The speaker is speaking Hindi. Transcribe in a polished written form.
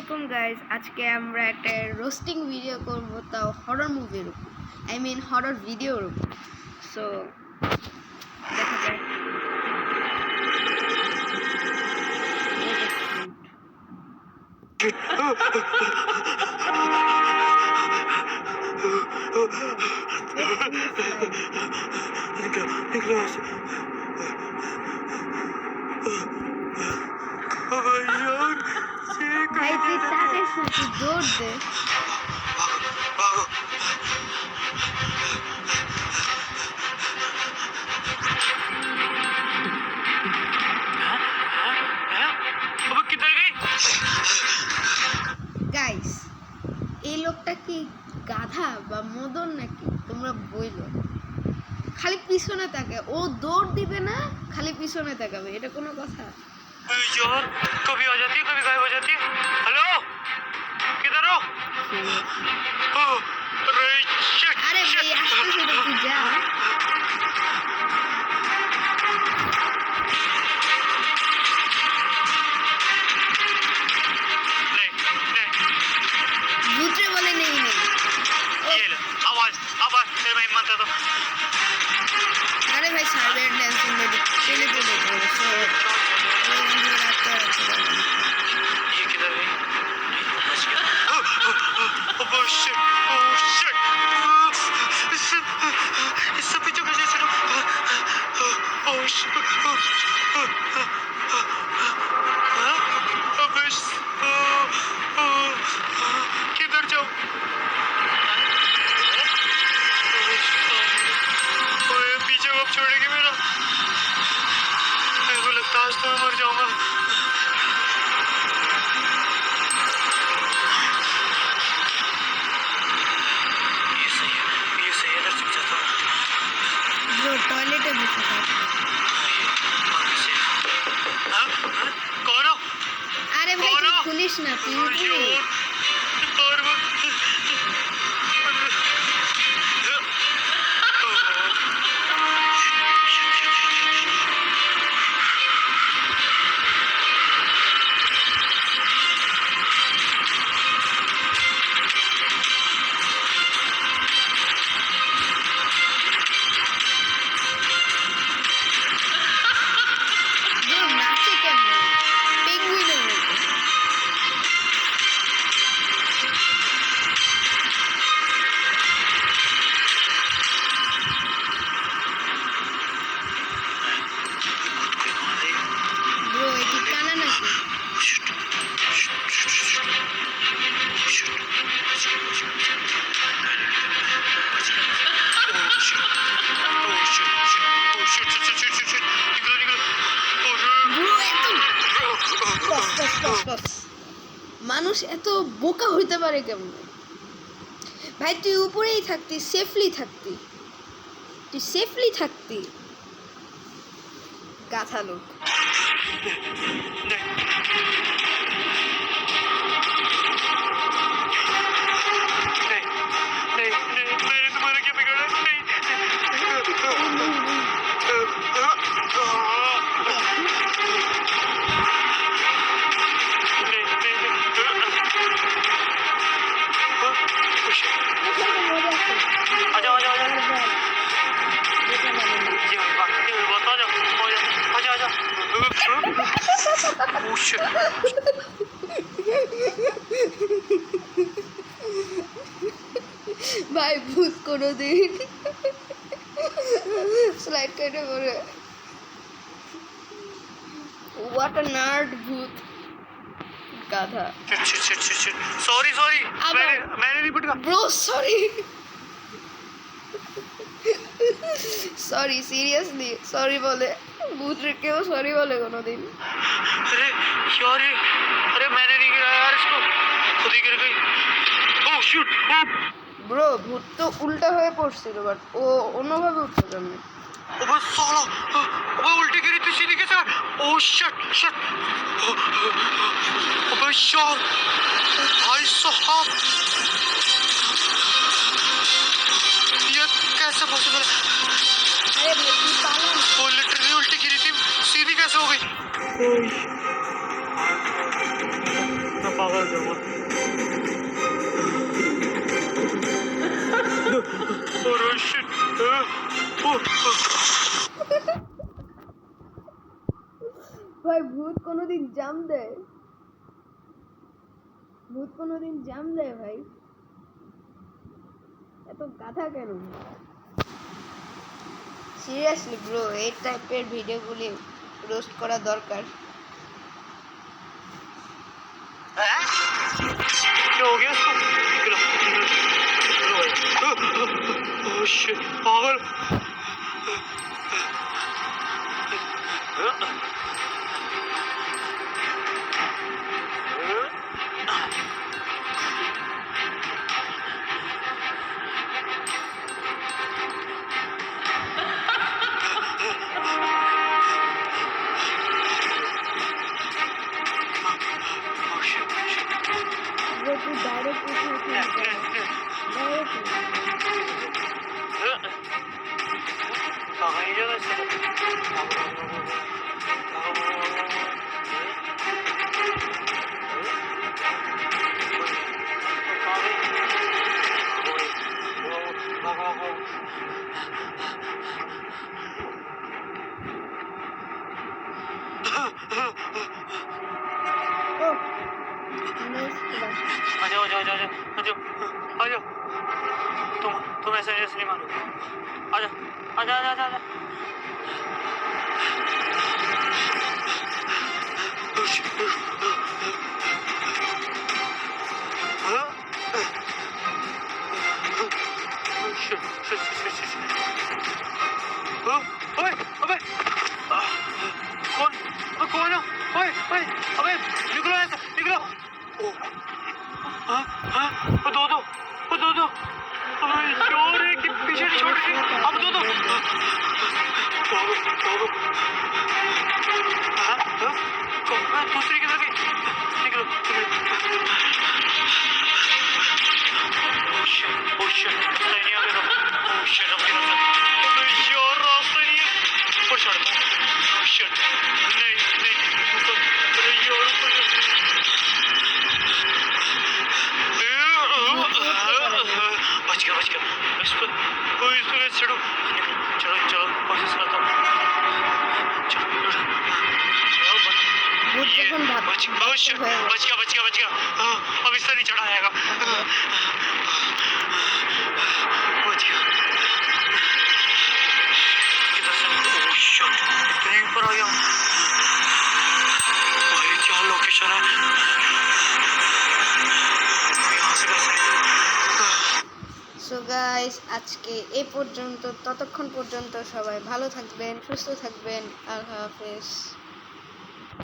আসসালামাইকুম গাইজ, আজকে আমরা একটা রোস্টিং ভিডিও করব, তাও হরর মুভির উপর, আই মিন হরর ভিডিওর উপর। সো দেখা যাক। ভাই তুই তাদের সাথে দৌড় দে। গাইস, এই লোকটা কি গাধা বা মদন নাকি? তোমরা বইলো। খালি পিছনে তাকায়, ও দৌড় দিবে না, খালি পিছনে তাকাবে, এটা কোনো কথা? कभी आ जाती है कभी गायब हो जाती है। हेलो किधर हो? अरे भाई আসতেছে তো, তুই যা। ভূতরে বলে নেই নেই। ये लो आवाज आवाज फिर मैं हिम्मत दे दो। अरे भाई साइबर डांसिंग में पहले तो देखो सो वो मुझे लगता है ये किधर गई? Oh shit oh shit इस सब पीछे कैसे चलो? Oh shit किधर जाओ? पीछे कब छोड़ेगी मेरा? मेरे को लगता है आज तो मैं मर जाऊंगा। ये सही है इधर चुप जाता हूँ। जो टॉयलेट है वो था। हाँ? कौन हो? अरे भाई कौन तू हो? पुलिस ना तू और वो जो नाचे কেমন পেঙ্গুইনের মতো। ব্রো এটি কানা নাকি? ব্রো এত মানুষ এত বোকা হইতে পারে কেমন? ভাই তুই উপরেই থাকতি, সেফলি থাকতি গাধা লোক। मैंने तुम्हारा क्या बिगाड़ा? ভাই ভূত কোনো দিন স্লাইড কেটে পড়ে। হোয়াট আ নার্ড ভূত গাধা। सॉरी मैंने नहीं पटका। ব্রো সরি সিরিয়াসলি সরি বলে। ভূত কেউ সরি বলে কোনোদিন? अरे यार अरे मैंने नहीं गिराया यार इसको, खुद ही गिर गई। ओह शिट ব্রো ভূত তো উল্টা হয়ে পড়ছিল, বাট ও অন্যভাবে উঠতে পারবে। ओबे साला ओबे उल्टी गिरी थी सीधी कैसे? ओह शिट ओबे यार भाई साहब ये कैसे पॉसिबल है? अरे भाई तू पाला ना। वो लिटरली उल्टी गिरी थी, सीधी कैसे हो गई? मैं पागल हो जाऊंगा। ভাই ভূত কোনোদিন জাম দেয়? ভূত কোনোদিন জাম দেয় ভাই? এত গাধা কেন? সিরিয়াসলি ব্রো, এই টাইপের ভিডিওগুলি রোস্ট করা দরকার। हैं? क्या हो गया इसको? निकलो, निकलो भाई। ओह शिट, पागल। Oh shit, shit. ব্রো তুই ডাইরেক্ট ডাইরেক্ট कहाँ ही जगह से ও নাইস খেলা। आ जाओ आ जाओ आ जाओ आ जाओ आ जाओ तुम ऐसे ऐसे नहीं मारोगे आ जाओ आ जाओ आ जाओ आ जाओ ओए अबे कौन कौन है ओए ओए अबे निकलो ऐसे निकलो ओ हाँ हाँ वो दो अबे शोर है कि पीछे नहीं छोड़ रही अब दो हाँ हाँ दूसरी किधर गई निकलो ओ शिट नहीं आ गया ओ शिट अब अबे यार रास्ता नहीं है ऊपर चढ़ ओ शिट नहीं ऊपर अरे यार ऊपर बच गया इस पर चढ़ो चलो चलो कोशिश करता हूँ चलो ভূত ये যখন बच गया हाँ, अब इससे नहीं चढ़ा जाएगा बच गया किधर से ओह शिट इतने ऊपर आ गया भाई क्या लोकेशन है यहाँ से कैसे সো গাইস আজকে এই পর্যন্ত, ততক্ষণ পর্যন্ত সবাই ভালো থাকবেন, সুস্থ থাকবেন। আল্লাহ হাফেজ।